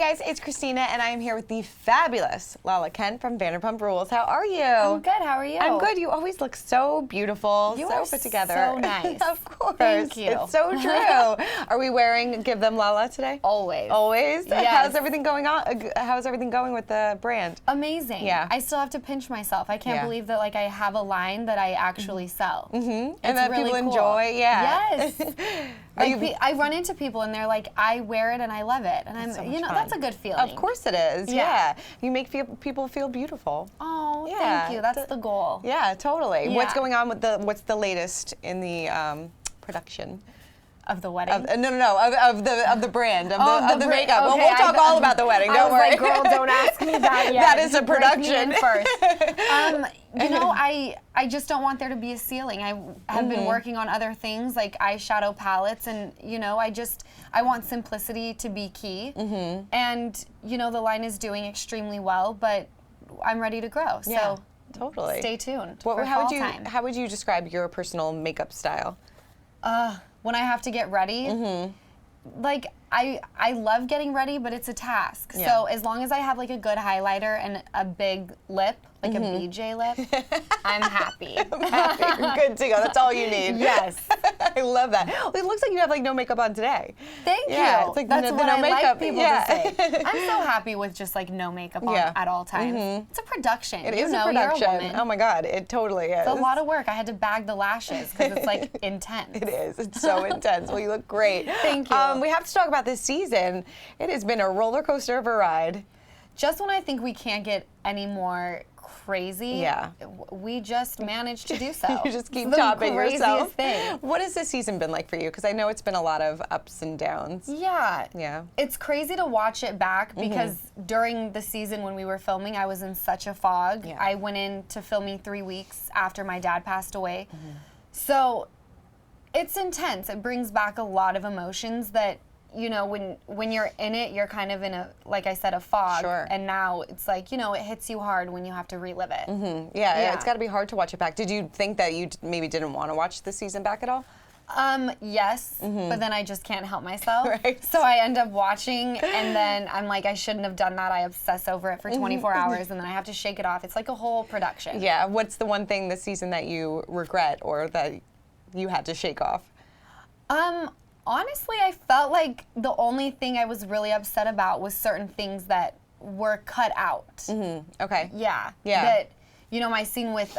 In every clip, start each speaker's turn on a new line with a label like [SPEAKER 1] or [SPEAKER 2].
[SPEAKER 1] guys, it's Christina, and I am here with the fabulous Lala Kent from Vanderpump Rules. How are you?
[SPEAKER 2] I'm good. How are you?
[SPEAKER 1] I'm good. You always look so beautiful,
[SPEAKER 2] You
[SPEAKER 1] so
[SPEAKER 2] are
[SPEAKER 1] put together.
[SPEAKER 2] so nice.
[SPEAKER 1] Of course.
[SPEAKER 2] Thank you.
[SPEAKER 1] It's so true. Are we wearing Give Them Lala today?
[SPEAKER 2] Always.
[SPEAKER 1] Always?
[SPEAKER 2] Yes.
[SPEAKER 1] How's everything going on? How's everything going with the brand?
[SPEAKER 2] Amazing.
[SPEAKER 1] Yeah.
[SPEAKER 2] I still have to pinch myself. I can't
[SPEAKER 1] Yeah.
[SPEAKER 2] believe that like I have a line that I actually sell.
[SPEAKER 1] And
[SPEAKER 2] It's
[SPEAKER 1] that
[SPEAKER 2] really
[SPEAKER 1] people
[SPEAKER 2] cool.
[SPEAKER 1] enjoy? Yeah.
[SPEAKER 2] Yes. Like, I run into people and they're like, I wear it and I love it. And I'm,
[SPEAKER 1] so
[SPEAKER 2] you
[SPEAKER 1] much
[SPEAKER 2] know,
[SPEAKER 1] fun.
[SPEAKER 2] that's a good feeling.
[SPEAKER 1] Of course it is.
[SPEAKER 2] Yeah.
[SPEAKER 1] You make people feel beautiful.
[SPEAKER 2] Oh,
[SPEAKER 1] Yeah.
[SPEAKER 2] thank you. That's the goal.
[SPEAKER 1] Yeah, totally.
[SPEAKER 2] Yeah.
[SPEAKER 1] What's going on with what's the latest in the production?
[SPEAKER 2] Of the wedding?
[SPEAKER 1] Of the brand, of the
[SPEAKER 2] brand.
[SPEAKER 1] makeup.
[SPEAKER 2] Okay,
[SPEAKER 1] We'll talk all about the wedding, don't worry.
[SPEAKER 2] I was like, girl, don't ask me that yet.
[SPEAKER 1] That is a
[SPEAKER 2] Break me
[SPEAKER 1] production.
[SPEAKER 2] in first. You know, I just don't want there to be a ceiling. I have been working on other things like eyeshadow palettes, and you know, I want simplicity to be key. And you know, the line is doing extremely well, but I'm ready to grow.
[SPEAKER 1] Yeah,
[SPEAKER 2] So
[SPEAKER 1] totally.
[SPEAKER 2] stay tuned.
[SPEAKER 1] Well,
[SPEAKER 2] for
[SPEAKER 1] how
[SPEAKER 2] fall time.
[SPEAKER 1] would you describe your personal makeup style?
[SPEAKER 2] When I have to get ready, like I love getting ready, but it's a task.
[SPEAKER 1] Yeah.
[SPEAKER 2] So as long as I have like a good highlighter and a big lip, like a BJ lip, I'm happy.
[SPEAKER 1] I'm happy. You're good to go. That's all you need.
[SPEAKER 2] Yes.
[SPEAKER 1] I love that. Well, it looks like you have like no makeup on today.
[SPEAKER 2] Thank
[SPEAKER 1] Yeah,
[SPEAKER 2] you.
[SPEAKER 1] it's like
[SPEAKER 2] That's
[SPEAKER 1] the
[SPEAKER 2] what
[SPEAKER 1] no
[SPEAKER 2] I
[SPEAKER 1] makeup.
[SPEAKER 2] like people
[SPEAKER 1] Yeah.
[SPEAKER 2] to say. I'm so happy with just like no makeup on
[SPEAKER 1] Yeah.
[SPEAKER 2] at all times. It's a production.
[SPEAKER 1] It
[SPEAKER 2] you
[SPEAKER 1] is
[SPEAKER 2] know,
[SPEAKER 1] a production.
[SPEAKER 2] You're a woman.
[SPEAKER 1] Oh my God, it totally is.
[SPEAKER 2] It's a lot of work. I had to bag the lashes because it's like intense.
[SPEAKER 1] It is. It's so intense. Well, you look great.
[SPEAKER 2] Thank you.
[SPEAKER 1] We have to talk about this season. It has been a roller coaster of a ride.
[SPEAKER 2] Just when I think we can't get any more crazy,
[SPEAKER 1] Yeah.
[SPEAKER 2] we just managed to do so.
[SPEAKER 1] You just keep
[SPEAKER 2] It's the
[SPEAKER 1] topping yourself.
[SPEAKER 2] craziest thing.
[SPEAKER 1] What has this season been like for you? Because I know it's been a lot of ups and downs.
[SPEAKER 2] Yeah.
[SPEAKER 1] Yeah.
[SPEAKER 2] It's crazy to watch it back because during the season when we were filming, I was in such a fog.
[SPEAKER 1] Yeah.
[SPEAKER 2] I went into filming 3 weeks after my dad passed away. So it's intense. It brings back a lot of emotions that, you know, when you're in it, you're kind of in a, like I said, a fog.
[SPEAKER 1] Sure.
[SPEAKER 2] And now it's like, you know, it hits you hard when you have to relive it.
[SPEAKER 1] Yeah,
[SPEAKER 2] Yeah.
[SPEAKER 1] it's got to be hard to watch it back. Did you think that you maybe didn't want to watch the season back at all?
[SPEAKER 2] Yes, but then I just can't help myself.
[SPEAKER 1] Right.
[SPEAKER 2] So I end up watching, and then I'm like, I shouldn't have done that. I obsess over it for 24 hours, and then I have to shake it off. It's like a whole production.
[SPEAKER 1] Yeah. What's the one thing this season that you regret or that you had to shake off?
[SPEAKER 2] Honestly, I felt like the only thing I was really upset about was certain things that were cut out.
[SPEAKER 1] Okay.
[SPEAKER 2] Yeah.
[SPEAKER 1] Yeah.
[SPEAKER 2] That, you know, my scene with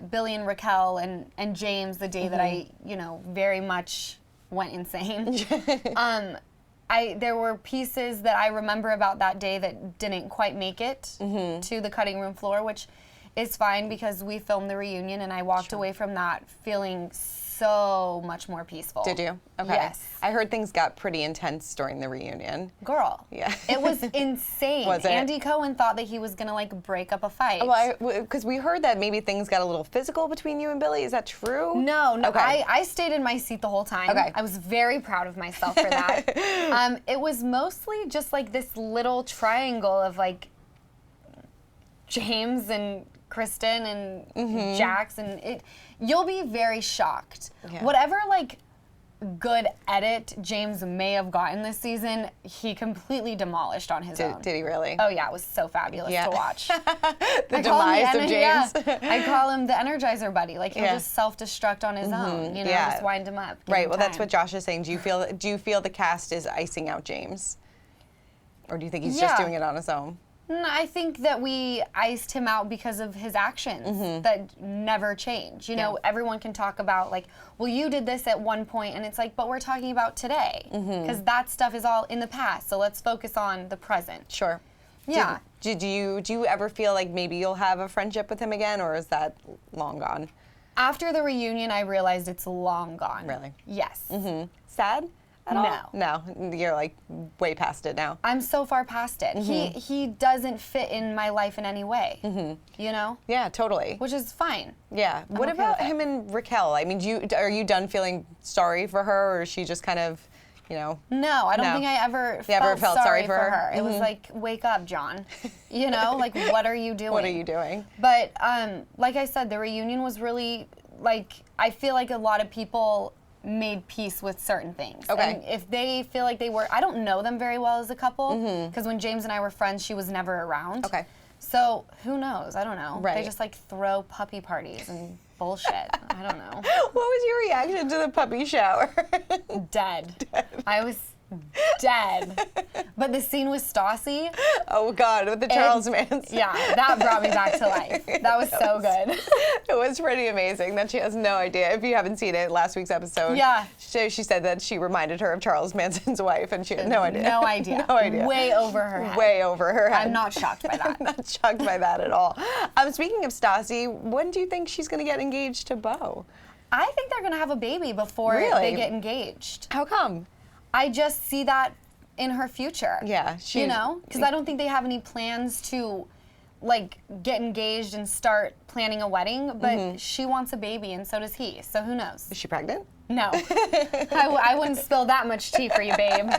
[SPEAKER 2] Billy and Raquel and James, the day that I, you know, very much went insane. There were pieces that I remember about that day that didn't quite make it to the cutting room floor, which is fine because we filmed the reunion and I walked away from that feeling so much more peaceful.
[SPEAKER 1] Did you? Okay.
[SPEAKER 2] Yes.
[SPEAKER 1] I heard things got pretty intense during the reunion.
[SPEAKER 2] Girl.
[SPEAKER 1] Yeah.
[SPEAKER 2] It was insane.
[SPEAKER 1] Was it?
[SPEAKER 2] Andy Cohen thought that he was going to like break up a fight.
[SPEAKER 1] Well, because we heard that maybe things got a little physical between you and Billy. Is that true?
[SPEAKER 2] No.
[SPEAKER 1] Okay.
[SPEAKER 2] I stayed in my seat the whole time.
[SPEAKER 1] Okay.
[SPEAKER 2] I was very proud of myself for that. It was mostly just like this little triangle of like James and Kristen and Jax, and you'll be very shocked.
[SPEAKER 1] Yeah.
[SPEAKER 2] Whatever like good edit James may have gotten this season, he completely demolished on his own.
[SPEAKER 1] Did he really?
[SPEAKER 2] Oh yeah, it was so fabulous to watch.
[SPEAKER 1] The demise of James.
[SPEAKER 2] Yeah. I call him the Energizer Buddy. Like he'll just self-destruct on his own. You know,
[SPEAKER 1] Yeah.
[SPEAKER 2] just wind him up. give
[SPEAKER 1] Right.
[SPEAKER 2] him
[SPEAKER 1] Well, that's
[SPEAKER 2] time.
[SPEAKER 1] what Josh is saying. Do you feel the cast is icing out James, or do you think he's just
[SPEAKER 2] Yeah.
[SPEAKER 1] doing it on his own?
[SPEAKER 2] No, I think that we iced him out because of his actions that never change. You know, everyone can talk about like, well, you did this at one point, and it's like, but we're talking about today because that stuff is all in the past. So let's focus on the present.
[SPEAKER 1] Sure.
[SPEAKER 2] Yeah.
[SPEAKER 1] Do you ever feel like maybe you'll have a friendship with him again, or is that long gone?
[SPEAKER 2] After the reunion, I realized it's long gone.
[SPEAKER 1] Really?
[SPEAKER 2] Yes.
[SPEAKER 1] Sad at all?
[SPEAKER 2] No.
[SPEAKER 1] No, you're like way past it now.
[SPEAKER 2] I'm so far past it. He doesn't fit in my life in any way. You know?
[SPEAKER 1] Yeah, totally.
[SPEAKER 2] Which is fine.
[SPEAKER 1] Yeah. What
[SPEAKER 2] okay
[SPEAKER 1] about
[SPEAKER 2] with it.
[SPEAKER 1] him and Raquel? I mean, are you done feeling sorry for her, or is she just kind of, you know?
[SPEAKER 2] No, I don't
[SPEAKER 1] No.
[SPEAKER 2] think I ever
[SPEAKER 1] You
[SPEAKER 2] felt sorry for her. It was like, wake up, John. You know, like, what are you doing?
[SPEAKER 1] What are you doing?
[SPEAKER 2] But like I said, the reunion was really, like, I feel like a lot of people made peace with certain things.
[SPEAKER 1] Okay.
[SPEAKER 2] And if they feel like they were, I don't know them very well as a couple, because when James and I were friends, she was never around.
[SPEAKER 1] Okay.
[SPEAKER 2] So who knows? I don't know.
[SPEAKER 1] Right.
[SPEAKER 2] They just like throw puppy parties and bullshit. I don't know.
[SPEAKER 1] What was your reaction to the puppy shower?
[SPEAKER 2] Dead. I was dead. But the scene with Stassi.
[SPEAKER 1] Oh God, with the Charles Manson.
[SPEAKER 2] Yeah, that brought me back to life. That was so good.
[SPEAKER 1] It was pretty amazing that she has no idea. If you haven't seen it, last week's episode,
[SPEAKER 2] Yeah.
[SPEAKER 1] she said that she reminded her of Charles Manson's wife, and she had no idea.
[SPEAKER 2] No idea.
[SPEAKER 1] No idea.
[SPEAKER 2] Way over her head.
[SPEAKER 1] Way over her head.
[SPEAKER 2] I'm not shocked by that.
[SPEAKER 1] I'm not shocked by that at all. Speaking of Stassi, when do you think she's going to get engaged to Beau?
[SPEAKER 2] I think they're going to have a baby before
[SPEAKER 1] Really?
[SPEAKER 2] they get engaged.
[SPEAKER 1] How come?
[SPEAKER 2] I just see that in her future.
[SPEAKER 1] Yeah,
[SPEAKER 2] You know? Because I don't think they have any plans to, like, get engaged and start planning a wedding, but she wants a baby, and so does he. So who knows?
[SPEAKER 1] Is she pregnant?
[SPEAKER 2] No. I wouldn't spill that much tea for you, babe.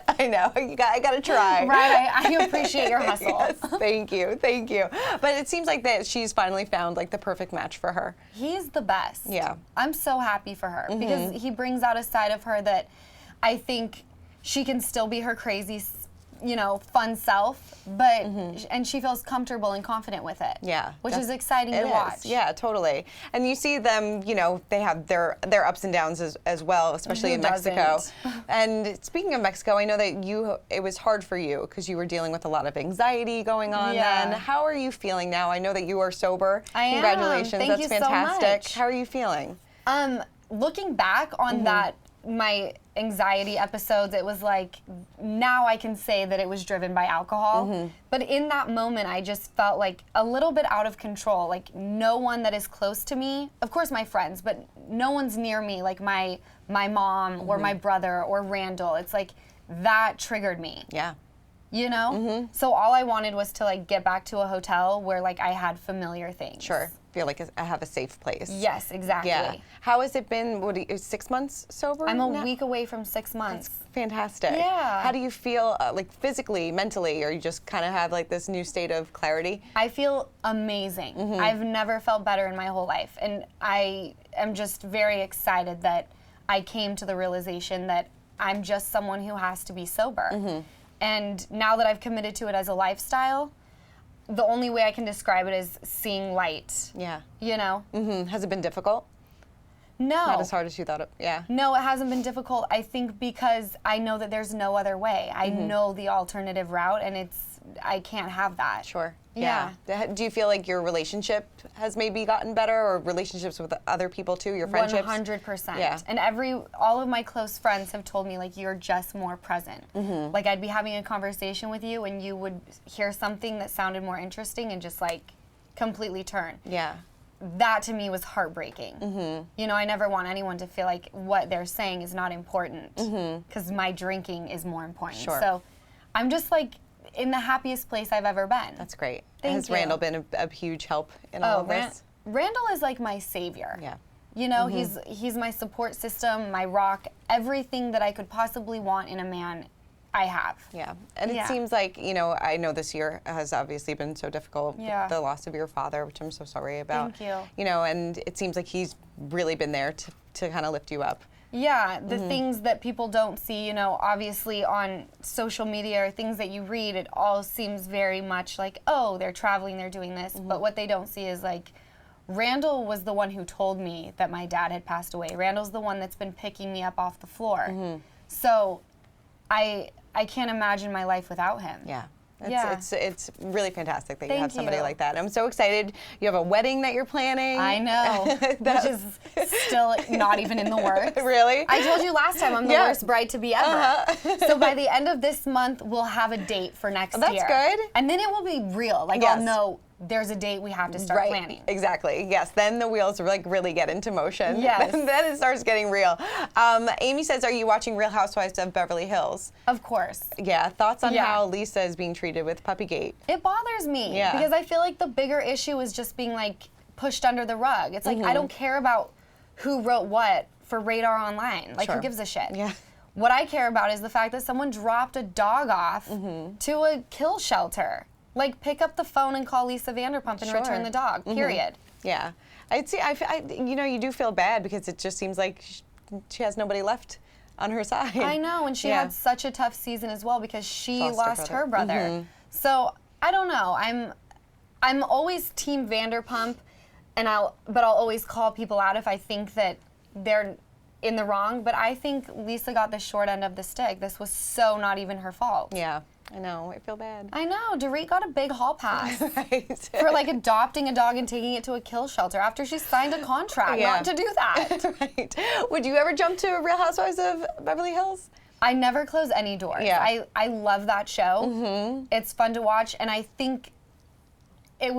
[SPEAKER 1] I know. I got to try.
[SPEAKER 2] Right, I appreciate your hustle.
[SPEAKER 1] Yes, thank you. But it seems like that she's finally found like the perfect match for her.
[SPEAKER 2] He's the best.
[SPEAKER 1] Yeah.
[SPEAKER 2] I'm so happy for her because he brings out a side of her that I think she can still be her crazy, fun self, but and she feels comfortable and confident with it.
[SPEAKER 1] Yeah.
[SPEAKER 2] Which is exciting to watch.
[SPEAKER 1] Yeah, totally. And you see them, they have their ups and downs as well, especially
[SPEAKER 2] Who
[SPEAKER 1] in Mexico.
[SPEAKER 2] doesn't?
[SPEAKER 1] And speaking of Mexico, I know that it was hard for you because you were dealing with a lot of anxiety going on
[SPEAKER 2] Yeah.
[SPEAKER 1] then. How are you feeling now? I know that you are sober.
[SPEAKER 2] I am.
[SPEAKER 1] Congratulations.
[SPEAKER 2] Thank
[SPEAKER 1] That's
[SPEAKER 2] you so
[SPEAKER 1] fantastic.
[SPEAKER 2] much.
[SPEAKER 1] How are you feeling?
[SPEAKER 2] Looking back on my anxiety episodes, it was like, now I can say that it was driven by alcohol. But in that moment, I just felt like a little bit out of control. Like no one that is close to me, of course my friends, but no one's near me, like my mom or my brother or Randall. It's like that triggered me.
[SPEAKER 1] Yeah.
[SPEAKER 2] So all I wanted was to like get back to a hotel where like I had familiar things.
[SPEAKER 1] Sure. Feel like I have a safe place.
[SPEAKER 2] Yes, exactly.
[SPEAKER 1] Yeah. How has it been? 6 months sober?
[SPEAKER 2] I'm a
[SPEAKER 1] now?
[SPEAKER 2] week away from 6 months.
[SPEAKER 1] Fantastic.
[SPEAKER 2] Yeah.
[SPEAKER 1] How do you feel, like physically, mentally, or you just kind of have like this new state of clarity?
[SPEAKER 2] I feel amazing. I've never felt better in my whole life. And I am just very excited that I came to the realization that I'm just someone who has to be sober. And now that I've committed to it as a lifestyle, the only way I can describe it is seeing light.
[SPEAKER 1] Yeah. Has it been difficult?
[SPEAKER 2] No.
[SPEAKER 1] Not as hard as you thought it. Yeah.
[SPEAKER 2] No, it hasn't been difficult. I think because I know that there's no other way. I know the alternative route, and I can't have that.
[SPEAKER 1] Sure.
[SPEAKER 2] Yeah.
[SPEAKER 1] Do you feel like your relationship has maybe gotten better, or relationships with other people too, your friendships?
[SPEAKER 2] 100%.
[SPEAKER 1] Yeah.
[SPEAKER 2] And all of my close friends have told me, like, you're just more present. Like, I'd be having a conversation with you, and you would hear something that sounded more interesting and just, like, completely turn.
[SPEAKER 1] Yeah.
[SPEAKER 2] That to me was heartbreaking. I never want anyone to feel like what they're saying is not important because my drinking is more important.
[SPEAKER 1] Sure.
[SPEAKER 2] So I'm just like in the happiest place I've ever been.
[SPEAKER 1] That's great.
[SPEAKER 2] Thank
[SPEAKER 1] Has
[SPEAKER 2] you.
[SPEAKER 1] Randall been a huge help in all of this?
[SPEAKER 2] Randall is like my savior.
[SPEAKER 1] Yeah.
[SPEAKER 2] He's my support system, my rock, everything that I could possibly want in a man. I have.
[SPEAKER 1] Yeah. And
[SPEAKER 2] Yeah.
[SPEAKER 1] it seems like, I know this year has obviously been so difficult
[SPEAKER 2] Yeah.
[SPEAKER 1] with the loss of your father, which I'm so sorry about.
[SPEAKER 2] Thank you.
[SPEAKER 1] And it seems like he's really been there to kind of lift you up.
[SPEAKER 2] Yeah, the things that people don't see, obviously on social media or things that you read, it all seems very much like, oh, they're traveling, they're doing this. But what they don't see is like, Randall was the one who told me that my dad had passed away. Randall's the one that's been picking me up off the floor. So I can't imagine my life without him.
[SPEAKER 1] Yeah.
[SPEAKER 2] Yeah.
[SPEAKER 1] It's really fantastic that you
[SPEAKER 2] Thank
[SPEAKER 1] have somebody
[SPEAKER 2] you.
[SPEAKER 1] like that. I'm so excited. You have a wedding that you're planning.
[SPEAKER 2] I know, which is still not even in the works.
[SPEAKER 1] Really?
[SPEAKER 2] I told you last time I'm the worst bride to be ever. So by the end of this month, we'll have a date for next year.
[SPEAKER 1] That's good.
[SPEAKER 2] And then it will be real. Like
[SPEAKER 1] Yes.
[SPEAKER 2] I'll know there's a date we have to start
[SPEAKER 1] Right.
[SPEAKER 2] planning.
[SPEAKER 1] Exactly. Yes. Then the wheels like really get into motion.
[SPEAKER 2] Yes.
[SPEAKER 1] Then it starts getting real. Amy says, "Are you watching Real Housewives of Beverly Hills?"
[SPEAKER 2] Of course.
[SPEAKER 1] Yeah. Thoughts on
[SPEAKER 2] Yeah.
[SPEAKER 1] how Lisa is being treated with Puppygate?
[SPEAKER 2] It bothers me
[SPEAKER 1] Yeah.
[SPEAKER 2] because I feel like the bigger issue is just being like pushed under the rug. It's like I don't care about who wrote what for Radar Online. Like
[SPEAKER 1] Sure.
[SPEAKER 2] who gives a shit?
[SPEAKER 1] Yeah.
[SPEAKER 2] What I care about is the fact that someone dropped a dog off to a kill shelter. Like pick up the phone and call Lisa Vanderpump and
[SPEAKER 1] Sure.
[SPEAKER 2] return the dog. Period.
[SPEAKER 1] Yeah. You do feel bad because it just seems like she has nobody left on her side.
[SPEAKER 2] I know, and she had such a tough season as well because she lost her brother.
[SPEAKER 1] Mm-hmm.
[SPEAKER 2] So I don't know. I'm always Team Vanderpump, but I'll always call people out if I think that they're in the wrong. But I think Lisa got the short end of the stick. This was so not even her fault.
[SPEAKER 1] Yeah, I know. I feel bad.
[SPEAKER 2] I know. Dorit got a big hall pass
[SPEAKER 1] Right.
[SPEAKER 2] for like adopting a dog and taking it to a kill shelter after she signed a contract not to do that.
[SPEAKER 1] Right. Would you ever jump to Real Housewives of Beverly Hills?
[SPEAKER 2] I never close any doors.
[SPEAKER 1] Yeah.
[SPEAKER 2] I love that show. It's fun to watch, and I think it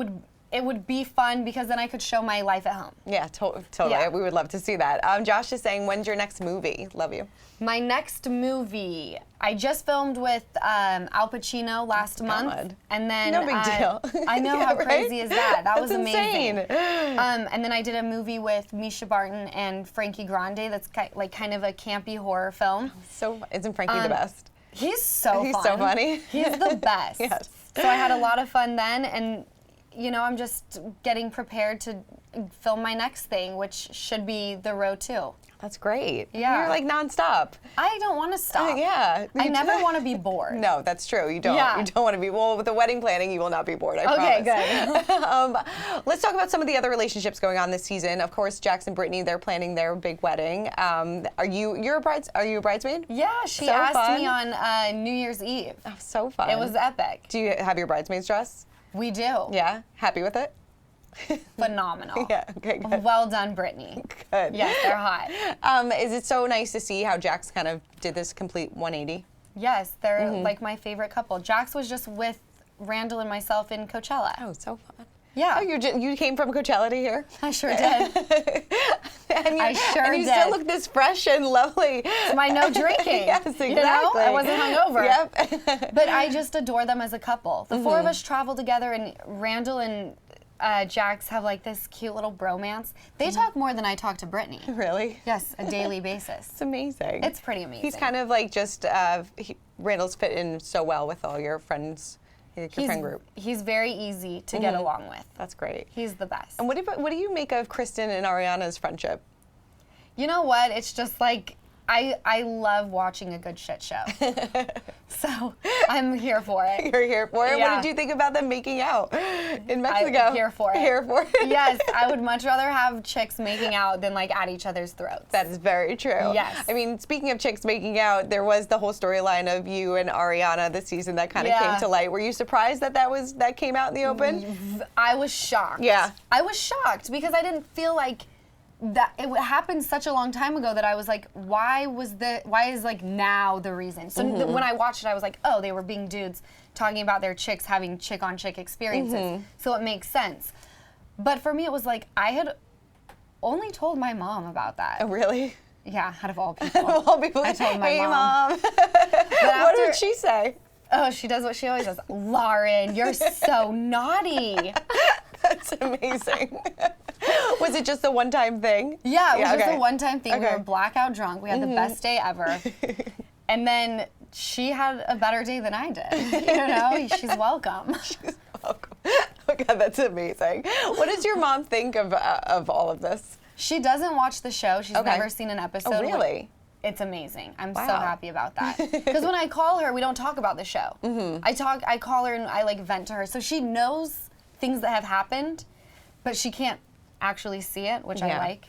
[SPEAKER 2] would be fun because then I could show my life at home.
[SPEAKER 1] Yeah, totally.
[SPEAKER 2] Yeah.
[SPEAKER 1] We would love to see that. Josh is saying, when's your next movie? Love you.
[SPEAKER 2] My next movie, I just filmed with Al Pacino last month, and then
[SPEAKER 1] No big deal.
[SPEAKER 2] I know
[SPEAKER 1] Yeah,
[SPEAKER 2] how
[SPEAKER 1] right?
[SPEAKER 2] crazy is that? That was
[SPEAKER 1] That's
[SPEAKER 2] amazing.
[SPEAKER 1] insane.
[SPEAKER 2] And then I did a movie with Misha Barton and Frankie Grande. That's kind of a campy horror film.
[SPEAKER 1] So isn't Frankie the best?
[SPEAKER 2] He's so
[SPEAKER 1] He's
[SPEAKER 2] fun.
[SPEAKER 1] so funny.
[SPEAKER 2] He's the best.
[SPEAKER 1] Yes.
[SPEAKER 2] So I had a lot of fun then, and I'm just getting prepared to film my next thing, which should be The Row 2.
[SPEAKER 1] That's great.
[SPEAKER 2] Yeah.
[SPEAKER 1] You're like nonstop.
[SPEAKER 2] I don't want to stop.
[SPEAKER 1] Yeah.
[SPEAKER 2] I never want to be bored.
[SPEAKER 1] No, that's true. You don't.
[SPEAKER 2] Yeah.
[SPEAKER 1] You don't want to be. Well, with the wedding planning, you will not be bored. I
[SPEAKER 2] Okay,
[SPEAKER 1] promise.
[SPEAKER 2] good.
[SPEAKER 1] Let's talk about some of the other relationships going on this season. Of course, Jax and Brittany, they're planning their big wedding. Are you a bridesmaid?
[SPEAKER 2] Yeah, she
[SPEAKER 1] So
[SPEAKER 2] asked
[SPEAKER 1] fun.
[SPEAKER 2] me on New Year's Eve.
[SPEAKER 1] Oh, so fun.
[SPEAKER 2] It was epic.
[SPEAKER 1] Do you have your bridesmaid's dress?
[SPEAKER 2] We do.
[SPEAKER 1] Yeah. Happy with it?
[SPEAKER 2] Phenomenal.
[SPEAKER 1] Yeah. Okay. Good.
[SPEAKER 2] Well done, Brittany.
[SPEAKER 1] Good.
[SPEAKER 2] Yes, they're hot.
[SPEAKER 1] Is it so nice to see how Jax kind of did this complete 180?
[SPEAKER 2] Yes, they're like my favorite couple. Jax was just with Randall and myself in Coachella.
[SPEAKER 1] Oh, so fun.
[SPEAKER 2] Yeah.
[SPEAKER 1] Oh, you came from Coachella to here?
[SPEAKER 2] I sure did.
[SPEAKER 1] I
[SPEAKER 2] sure
[SPEAKER 1] you
[SPEAKER 2] did.
[SPEAKER 1] still look this fresh and lovely.
[SPEAKER 2] It's my no drinking.
[SPEAKER 1] Yes, exactly.
[SPEAKER 2] You know? I wasn't hungover.
[SPEAKER 1] Yep.
[SPEAKER 2] But I just adore them as a couple. The four of us travel together, and Randall and Jax have like this cute little bromance. They talk more than I talk to Brittany.
[SPEAKER 1] Really?
[SPEAKER 2] Yes, a daily basis.
[SPEAKER 1] It's amazing.
[SPEAKER 2] It's pretty amazing.
[SPEAKER 1] He's kind of like just, Randall's fit in so well with all your friends, your friend group.
[SPEAKER 2] He's very easy to get along with.
[SPEAKER 1] That's great.
[SPEAKER 2] He's the best.
[SPEAKER 1] And what do you make of Kristen and Ariana's friendship?
[SPEAKER 2] You know what? It's just like, I love watching a good shit show. So I'm here for it.
[SPEAKER 1] You're here for it?
[SPEAKER 2] Yeah.
[SPEAKER 1] What did you think about them making out in Mexico?
[SPEAKER 2] I'm here for it.
[SPEAKER 1] Here for it?
[SPEAKER 2] Yes, I would much rather have chicks making out than like at each other's throats.
[SPEAKER 1] That is very true.
[SPEAKER 2] Yes.
[SPEAKER 1] I mean, speaking of chicks making out, there was the whole storyline of you and Ariana this season that kind of came to light. Were you surprised that came out in the open?
[SPEAKER 2] I was shocked.
[SPEAKER 1] Yeah.
[SPEAKER 2] I was shocked because I didn't feel like that it happened such a long time ago that I was like, why is like now the reason? So when I watched it, I was like, oh, they were being dudes talking about their chicks having chick-on-chick experiences. So it makes sense. But for me, it was like, I had only told my mom about that.
[SPEAKER 1] Oh, really?
[SPEAKER 2] Yeah, out of all people.
[SPEAKER 1] Of all people.
[SPEAKER 2] I told my
[SPEAKER 1] hey,
[SPEAKER 2] mom.
[SPEAKER 1] What did she say?
[SPEAKER 2] Oh, she does what she always does. Lauren, you're so naughty.
[SPEAKER 1] That's amazing. Was it just a one-time thing?
[SPEAKER 2] Yeah, it was just
[SPEAKER 1] okay.
[SPEAKER 2] a one-time thing. We
[SPEAKER 1] Okay.
[SPEAKER 2] were blackout drunk. We had the best day ever. And then she had a better day than I did. You know, she's welcome.
[SPEAKER 1] She's welcome. Oh, God, that's amazing. What does your mom think of all of this?
[SPEAKER 2] She doesn't watch the show. She's
[SPEAKER 1] Okay.
[SPEAKER 2] never seen an episode.
[SPEAKER 1] Oh, really?
[SPEAKER 2] It's amazing. I'm so
[SPEAKER 1] Wow.
[SPEAKER 2] happy about that. Because when I call her, we don't talk about the show. I call her and I like vent to her. So she knows things that have happened, but she can't actually see it, which I
[SPEAKER 1] Yeah.
[SPEAKER 2] like.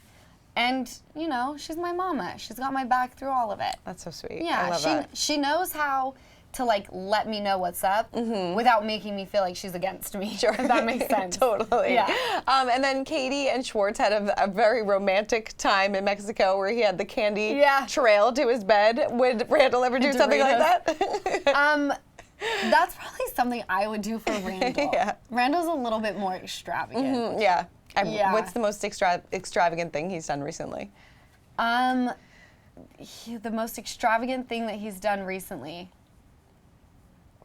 [SPEAKER 2] And, you know, she's my mama. She's got my back through all of it.
[SPEAKER 1] That's so sweet.
[SPEAKER 2] Yeah,
[SPEAKER 1] I love that.
[SPEAKER 2] she knows how to like let me know what's up without making me feel like she's against me.
[SPEAKER 1] Sure.
[SPEAKER 2] If that makes sense.
[SPEAKER 1] Totally.
[SPEAKER 2] Yeah.
[SPEAKER 1] And then Katie and Schwartz had a very romantic time in Mexico where he had the candy trail to his bed. Would Randall ever do
[SPEAKER 2] And
[SPEAKER 1] something like
[SPEAKER 2] Doritos.
[SPEAKER 1] that?
[SPEAKER 2] That's probably something I would do for Randall.
[SPEAKER 1] Yeah.
[SPEAKER 2] Randall's a little bit more extravagant.
[SPEAKER 1] Yeah.
[SPEAKER 2] Yeah.
[SPEAKER 1] What's the most extravagant thing he's done recently?
[SPEAKER 2] The most extravagant thing that he's done recently,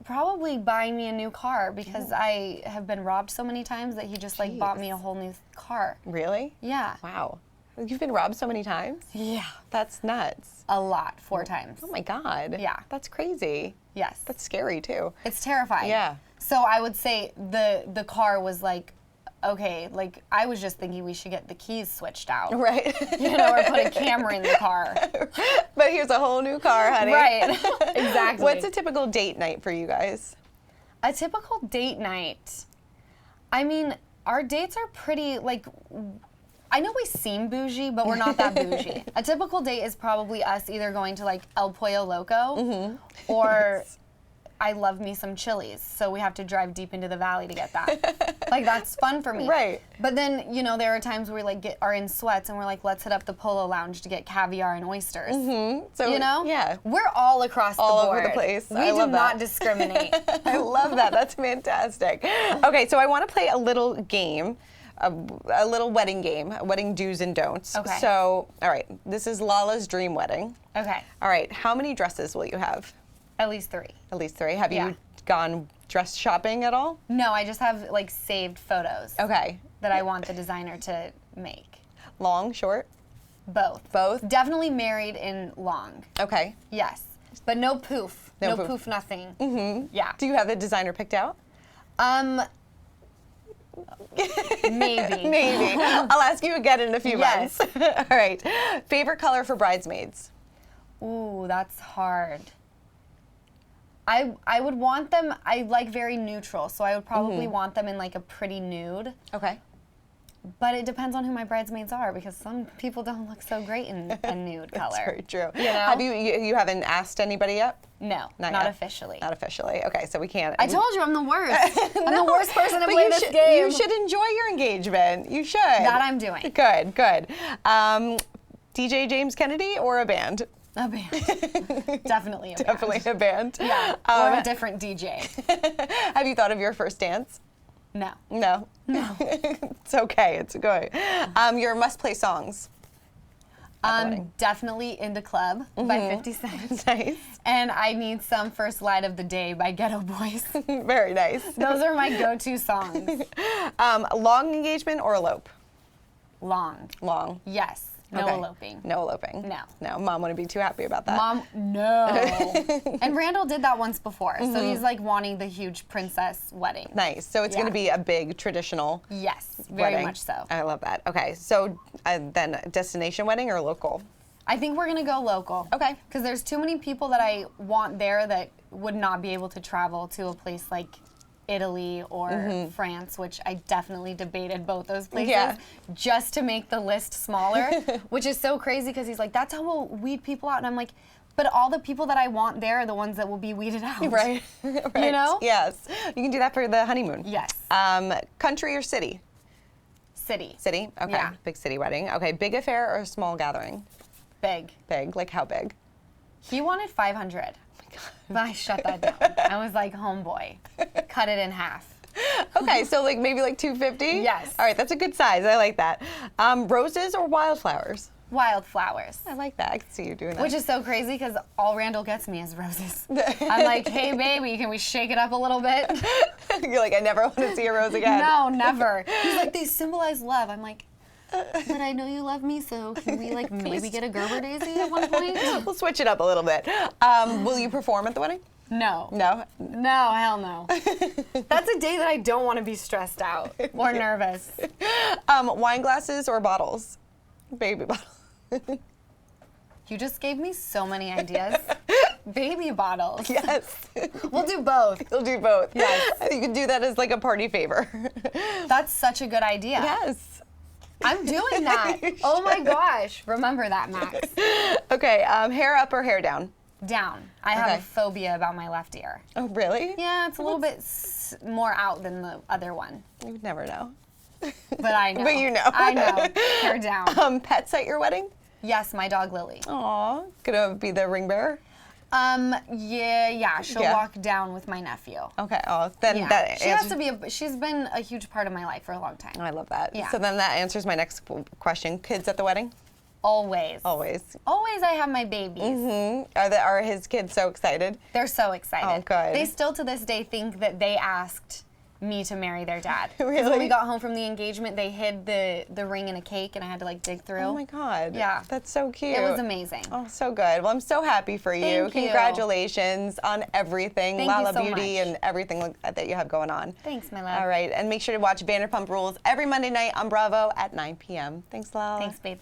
[SPEAKER 2] probably buying me a new car because I have been robbed so many times that he just like bought me a whole new car.
[SPEAKER 1] Really?
[SPEAKER 2] Yeah.
[SPEAKER 1] Wow. You've been robbed so many times?
[SPEAKER 2] Yeah.
[SPEAKER 1] That's nuts.
[SPEAKER 2] A lot, 4 times.
[SPEAKER 1] Oh my God.
[SPEAKER 2] Yeah.
[SPEAKER 1] That's crazy.
[SPEAKER 2] Yes.
[SPEAKER 1] That's scary too.
[SPEAKER 2] It's terrifying.
[SPEAKER 1] Yeah.
[SPEAKER 2] So I would say the car was like okay, like, I was just thinking we should get the keys switched out.
[SPEAKER 1] Right.
[SPEAKER 2] You know, or put a camera in the car.
[SPEAKER 1] But here's a whole new car, honey.
[SPEAKER 2] Right. Exactly.
[SPEAKER 1] What's a typical date night for you guys?
[SPEAKER 2] A typical date night. I mean, our dates are pretty, like, I know we seem bougie, but we're not that bougie. A typical date is probably us either going to, like, El Pollo Loco or I love me some Chili's, so we have to drive deep into the valley to get that. Like, that's fun for me.
[SPEAKER 1] Right.
[SPEAKER 2] But then, you know, there are times where we, like, are in sweats and we're like, let's hit up the Polo Lounge to get caviar and oysters.
[SPEAKER 1] So,
[SPEAKER 2] you know?
[SPEAKER 1] Yeah.
[SPEAKER 2] We're all across the board.
[SPEAKER 1] All over the place.
[SPEAKER 2] We do not discriminate.
[SPEAKER 1] I love that. That's fantastic. Okay, so I want to play a little game. A little wedding game, wedding do's and don'ts.
[SPEAKER 2] Okay.
[SPEAKER 1] So, all right, this is Lala's dream wedding.
[SPEAKER 2] Okay.
[SPEAKER 1] All right, how many dresses will you have?
[SPEAKER 2] At least 3.
[SPEAKER 1] At least 3. Have
[SPEAKER 2] Yeah.
[SPEAKER 1] you gone dress shopping at all?
[SPEAKER 2] No, I just have, like, saved photos
[SPEAKER 1] Okay.
[SPEAKER 2] that I want the designer to make.
[SPEAKER 1] Long, short?
[SPEAKER 2] Both.
[SPEAKER 1] Both?
[SPEAKER 2] Definitely married in long.
[SPEAKER 1] Okay.
[SPEAKER 2] Yes. But no poof.
[SPEAKER 1] No
[SPEAKER 2] No
[SPEAKER 1] poof.
[SPEAKER 2] poof, nothing. Mm-hmm. Yeah.
[SPEAKER 1] Do you have the designer picked out?
[SPEAKER 2] Maybe.
[SPEAKER 1] Maybe. I'll ask you again in a few
[SPEAKER 2] Yes.
[SPEAKER 1] months. All right. Favorite color for bridesmaids?
[SPEAKER 2] Ooh, that's hard. I would want them, I like very neutral, so I would probably want them in like a pretty nude.
[SPEAKER 1] Okay.
[SPEAKER 2] But it depends on who my bridesmaids are because some people don't look so great in a nude color.
[SPEAKER 1] That's very true.
[SPEAKER 2] You know?
[SPEAKER 1] Have you haven't asked anybody yet?
[SPEAKER 2] No, not
[SPEAKER 1] yet.
[SPEAKER 2] officially.
[SPEAKER 1] Not officially. Okay, so we can't.
[SPEAKER 2] I told you I'm the worst. I'm the worst person to
[SPEAKER 1] But
[SPEAKER 2] play
[SPEAKER 1] you
[SPEAKER 2] this
[SPEAKER 1] should,
[SPEAKER 2] game.
[SPEAKER 1] You should enjoy your engagement. You should.
[SPEAKER 2] That I'm doing.
[SPEAKER 1] Good, good. DJ James Kennedy or a band?
[SPEAKER 2] A band. Definitely a band.
[SPEAKER 1] Definitely a band.
[SPEAKER 2] Yeah, or a different DJ.
[SPEAKER 1] Have you thought of your first dance?
[SPEAKER 2] No.
[SPEAKER 1] No.
[SPEAKER 2] No.
[SPEAKER 1] It's okay. It's good. Your must-play songs.
[SPEAKER 2] Definitely In the Club by 50 Cent.
[SPEAKER 1] Nice.
[SPEAKER 2] And I Need Some First Light of the Day by Ghetto Boys.
[SPEAKER 1] Very nice.
[SPEAKER 2] Those are my go-to songs.
[SPEAKER 1] Long engagement or elope?
[SPEAKER 2] Long.
[SPEAKER 1] Long.
[SPEAKER 2] Yes. No
[SPEAKER 1] Okay.
[SPEAKER 2] eloping.
[SPEAKER 1] No eloping.
[SPEAKER 2] No.
[SPEAKER 1] No. Mom wouldn't be too happy about that.
[SPEAKER 2] Mom, no. And Randall did that once before, so he's like wanting the huge princess wedding.
[SPEAKER 1] Nice. So it's going to be a big traditional
[SPEAKER 2] Yes, very
[SPEAKER 1] wedding.
[SPEAKER 2] much so.
[SPEAKER 1] I love that. Okay. So then destination wedding or local?
[SPEAKER 2] I think we're gonna go local.
[SPEAKER 1] Okay.
[SPEAKER 2] Because there's too many people that I want there that would not be able to travel to a place like Italy or France, which I definitely debated both those places just to make the list smaller, which is so crazy because he's like, that's how we'll weed people out. And I'm like, but all the people that I want there are the ones that will be weeded out.
[SPEAKER 1] Right. Right.
[SPEAKER 2] You know?
[SPEAKER 1] Yes. You can do that for the honeymoon.
[SPEAKER 2] Yes.
[SPEAKER 1] Country or city?
[SPEAKER 2] City.
[SPEAKER 1] City? Okay.
[SPEAKER 2] Yeah.
[SPEAKER 1] Big city wedding. Okay. Big affair or small gathering?
[SPEAKER 2] Big.
[SPEAKER 1] Big. Like how big?
[SPEAKER 2] He wanted 500. But I shut that down. I was like, homeboy, cut it in half.
[SPEAKER 1] Okay, so like maybe like 250?
[SPEAKER 2] Yes.
[SPEAKER 1] All right, that's a good size. I like that. Roses or wildflowers?
[SPEAKER 2] Wildflowers.
[SPEAKER 1] I like that. I can see you doing that.
[SPEAKER 2] Which is so crazy because all Randall gets me is roses. I'm like, hey, baby, can we shake it up a little bit?
[SPEAKER 1] You're like, I never want to see a rose again.
[SPEAKER 2] No, never. He's like, these symbolize love. I'm like, but I know you love me, so can we like maybe get a Gerber daisy at one point?
[SPEAKER 1] We'll switch it up a little bit. Will you perform at the wedding?
[SPEAKER 2] No.
[SPEAKER 1] No?
[SPEAKER 2] No, hell no. That's a day that I don't want to be stressed out or nervous.
[SPEAKER 1] Wine glasses or bottles? Baby bottles.
[SPEAKER 2] You just gave me so many ideas. Baby bottles.
[SPEAKER 1] Yes.
[SPEAKER 2] We'll do both.
[SPEAKER 1] You'll do both.
[SPEAKER 2] Yes.
[SPEAKER 1] You can do that as like a party favor.
[SPEAKER 2] That's such a good idea.
[SPEAKER 1] Yes.
[SPEAKER 2] I'm doing that. Oh my gosh. Remember that, Max.
[SPEAKER 1] Okay, hair up or hair down?
[SPEAKER 2] Down. I have
[SPEAKER 1] Okay.
[SPEAKER 2] a phobia about my left ear.
[SPEAKER 1] Oh, really?
[SPEAKER 2] Yeah, it's a little bit more out than the other one.
[SPEAKER 1] You would never know.
[SPEAKER 2] But I know.
[SPEAKER 1] But you know.
[SPEAKER 2] I know. Hair down.
[SPEAKER 1] Pets at your wedding?
[SPEAKER 2] Yes, my dog Lily.
[SPEAKER 1] Aw, gonna be the ring bearer?
[SPEAKER 2] Yeah, she'll
[SPEAKER 1] Yeah.
[SPEAKER 2] walk down with my nephew.
[SPEAKER 1] Okay, then
[SPEAKER 2] Yeah.
[SPEAKER 1] that
[SPEAKER 2] She has
[SPEAKER 1] answers.
[SPEAKER 2] to be she's been a huge part of my life for a long time.
[SPEAKER 1] I love that.
[SPEAKER 2] Yeah.
[SPEAKER 1] So then that answers my next question. Kids at the wedding?
[SPEAKER 2] Always.
[SPEAKER 1] Always.
[SPEAKER 2] Always I have my babies.
[SPEAKER 1] Are his kids so excited?
[SPEAKER 2] They're so excited.
[SPEAKER 1] Oh, good.
[SPEAKER 2] They still to this day think that they asked me to marry their dad.
[SPEAKER 1] Really?
[SPEAKER 2] When we got home from the engagement, they hid the ring in a cake, and I had to like dig through.
[SPEAKER 1] Oh my God.
[SPEAKER 2] Yeah.
[SPEAKER 1] That's so cute.
[SPEAKER 2] It was amazing.
[SPEAKER 1] Oh, so good. Well, I'm so happy for you.
[SPEAKER 2] Thank you.
[SPEAKER 1] Congratulations on everything,
[SPEAKER 2] Thank
[SPEAKER 1] Lala
[SPEAKER 2] you so
[SPEAKER 1] Beauty,
[SPEAKER 2] much.
[SPEAKER 1] and everything that you have going on.
[SPEAKER 2] Thanks, my love.
[SPEAKER 1] All right, and make sure to watch Vanderpump Rules every Monday night on Bravo at 9 p.m. Thanks, Lala.
[SPEAKER 2] Thanks, babe.